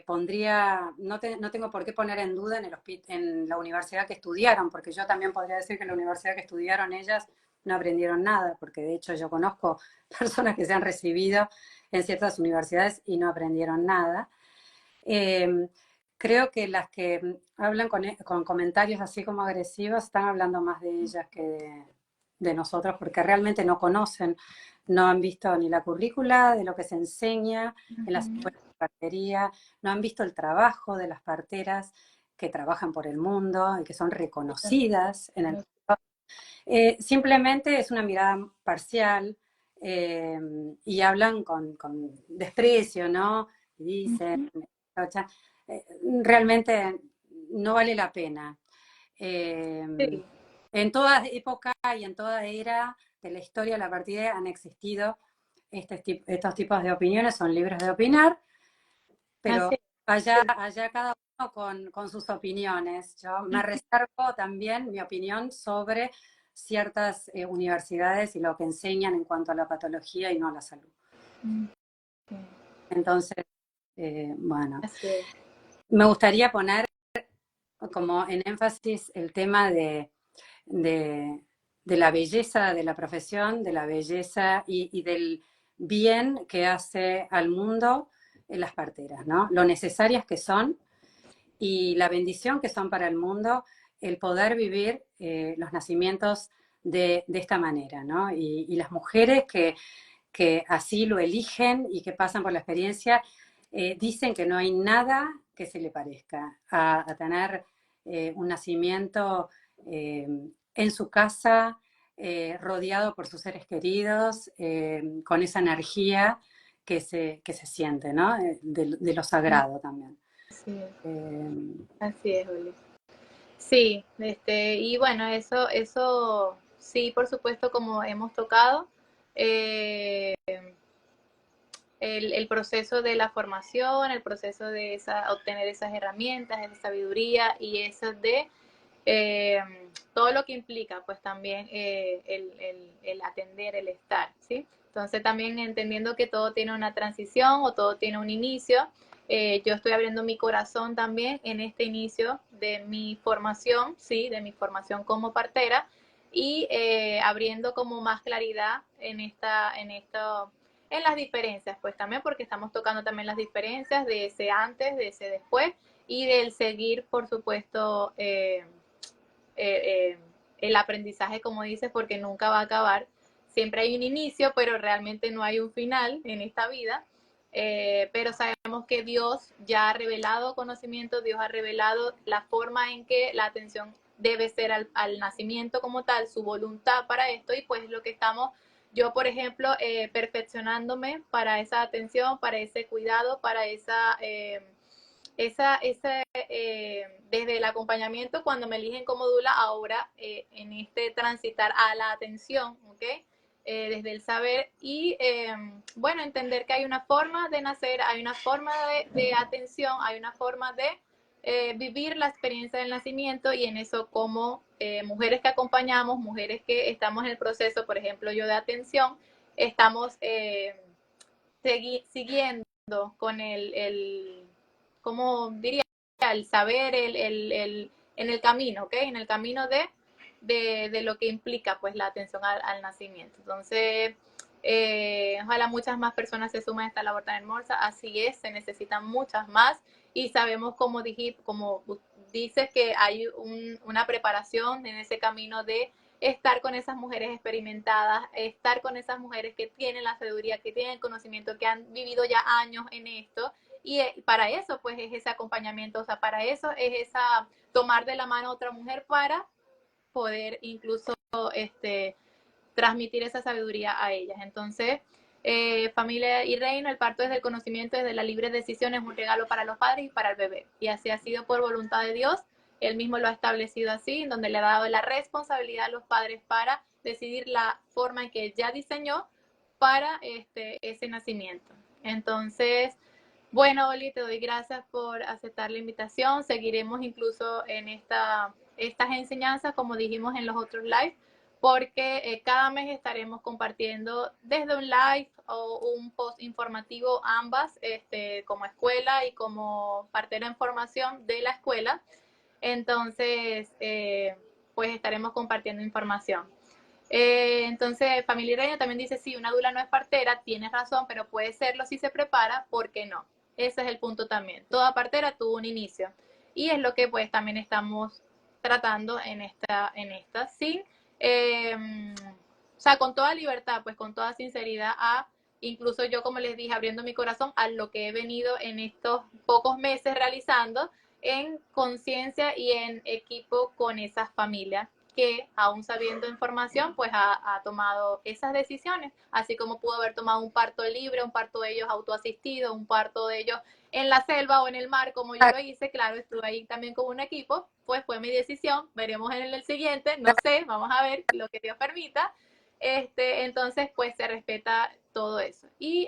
Speaker 2: pondría, no tengo por qué poner en duda en la universidad que estudiaron, porque yo también podría decir que en la universidad que estudiaron ellas no aprendieron nada, porque de hecho yo conozco personas que se han recibido en ciertas universidades y no aprendieron nada. Creo que las que hablan con comentarios así como agresivos están hablando más de ellas que de nosotros, porque realmente no conocen, no han visto ni la currícula de lo que se enseña en las escuelas de partería, no han visto el trabajo de las parteras que trabajan por el mundo y que son reconocidas en el mundo. Simplemente es una mirada parcial y hablan con desprecio, ¿no? Y dicen, realmente no vale la pena.
Speaker 1: Sí.
Speaker 2: En toda época y en toda era de la historia de la partida han existido estos tipos de opiniones, son libres de opinar, pero
Speaker 1: Así.
Speaker 2: allá cada uno con sus opiniones. Yo me reservo también mi opinión sobre ciertas universidades y lo que enseñan en cuanto a la patología y no a la salud. Entonces, bueno,
Speaker 1: Así es.
Speaker 2: me gustaría poner como en énfasis el tema de, de la belleza de la profesión, de la belleza y del bien que hace al mundo en las parteras, ¿no? Lo necesarias que son y la bendición que son para el mundo el poder vivir los nacimientos de esta manera, ¿no? Y las mujeres que así lo eligen y que pasan por la experiencia, dicen que no hay nada que se le parezca a tener un nacimiento en su casa, rodeado por sus seres queridos, con esa energía que se siente, ¿no? De lo sagrado también.
Speaker 1: Así es.
Speaker 2: Eh,
Speaker 1: Así es, Oli. Sí, y bueno, eso sí, por supuesto, como hemos tocado, eh, el proceso de la formación, el proceso de obtener esas herramientas, esa sabiduría y eso de eh, todo lo que implica, pues también el atender, el estar, ¿sí? Entonces también entendiendo que todo tiene una transición o todo tiene un inicio, yo estoy abriendo mi corazón también en este inicio de mi formación, ¿sí? De mi formación como partera y abriendo como más claridad en esto en las diferencias, pues también porque estamos tocando también las diferencias de ese antes, de ese después y del seguir, por supuesto, el aprendizaje, como dices, porque nunca va a acabar. Siempre hay un inicio, pero realmente no hay un final en esta vida. Pero sabemos que Dios ya ha revelado conocimiento, Dios ha revelado la forma en que la atención debe ser al nacimiento como tal, su voluntad para esto, y pues lo que estamos, yo por ejemplo, perfeccionándome para esa atención, para ese cuidado, para desde el acompañamiento, cuando me eligen como dula, ahora en este transitar a la atención, ¿ok? Desde el saber y, bueno, entender que hay una forma de nacer, hay una forma de atención, hay una forma de vivir la experiencia del nacimiento y en eso como mujeres que acompañamos, mujeres que estamos en el proceso, por ejemplo, yo de atención, estamos siguiendo con ¿cómo diría? El saber, en el camino, ¿ok? En el camino de lo que implica pues la atención al nacimiento. Entonces, ojalá muchas más personas se sumen a esta labor tan hermosa. Así es, se necesitan muchas más y sabemos, como dices, que hay una preparación en ese camino de estar con esas mujeres experimentadas, estar con esas mujeres que tienen la sabiduría, que tienen el conocimiento, que han vivido ya años en esto. Y para eso, pues, es ese acompañamiento, o sea, para eso es esa tomar de la mano a otra mujer para poder incluso transmitir esa sabiduría a ellas. Entonces, familia y reino, el parto desde el conocimiento, desde la libre decisión, es un regalo para los padres y para el bebé. Y así ha sido por voluntad de Dios. Él mismo lo ha establecido así, en donde le ha dado la responsabilidad a los padres para decidir la forma en que él ya diseñó para ese nacimiento. Entonces, bueno, Oli, te doy gracias por aceptar la invitación. Seguiremos incluso en estas enseñanzas, como dijimos en los otros live, porque cada mes estaremos compartiendo desde un live o un post informativo, ambas, como escuela y como partera en formación de la escuela. Entonces, pues estaremos compartiendo información. Entonces, Familia Reina también dice, sí, una dula no es partera, tienes razón, pero puede serlo si se prepara, ¿por qué no? Ese es el punto también. Toda partera tuvo un inicio. Y es lo que pues también estamos tratando en esta sin, o sea, con toda libertad, pues con toda sinceridad incluso yo, como les dije, abriendo mi corazón a lo que he venido en estos pocos meses realizando en conciencia y en equipo con esas familias que, aún sabiendo información, pues ha tomado esas decisiones, así como pudo haber tomado un parto libre, un parto de ellos autoasistido, un parto de ellos en la selva o en el mar, como yo lo hice, claro, estuve ahí también con un equipo, pues fue mi decisión, veremos en el siguiente, no sé, vamos a ver lo que Dios permita. Entonces, pues se respeta todo eso. Y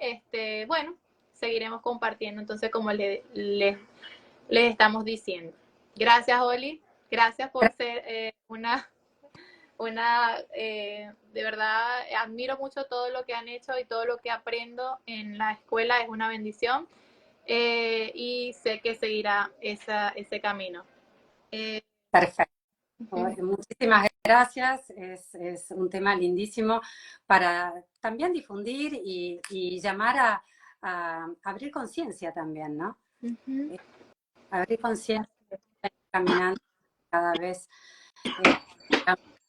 Speaker 1: bueno, seguiremos compartiendo, entonces, como les estamos diciendo. Gracias, Oli. Gracias por ser de verdad, admiro mucho todo lo que han hecho y todo lo que aprendo en la escuela, es una bendición. Y sé que seguirá ese camino.
Speaker 2: Perfecto. Muchísimas gracias. Es un tema lindísimo para también difundir y llamar a abrir conciencia también, ¿no? Abrir conciencia, caminando cada vez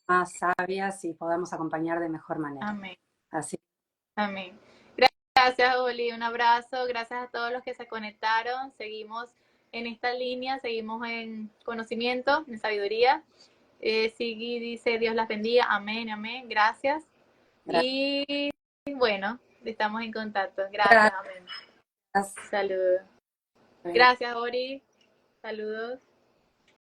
Speaker 2: más sabias y podamos acompañar de mejor manera.
Speaker 1: Amén.
Speaker 2: Así.
Speaker 1: Amén. Gracias, Oli. Un abrazo. Gracias a todos los que se conectaron. Seguimos en esta línea, seguimos en conocimiento, en sabiduría. Sigui dice, Dios las bendiga. Amén, amén. Gracias. Y bueno, estamos en contacto. Gracias, amén. Saludos. Gracias, Ori. Saludos.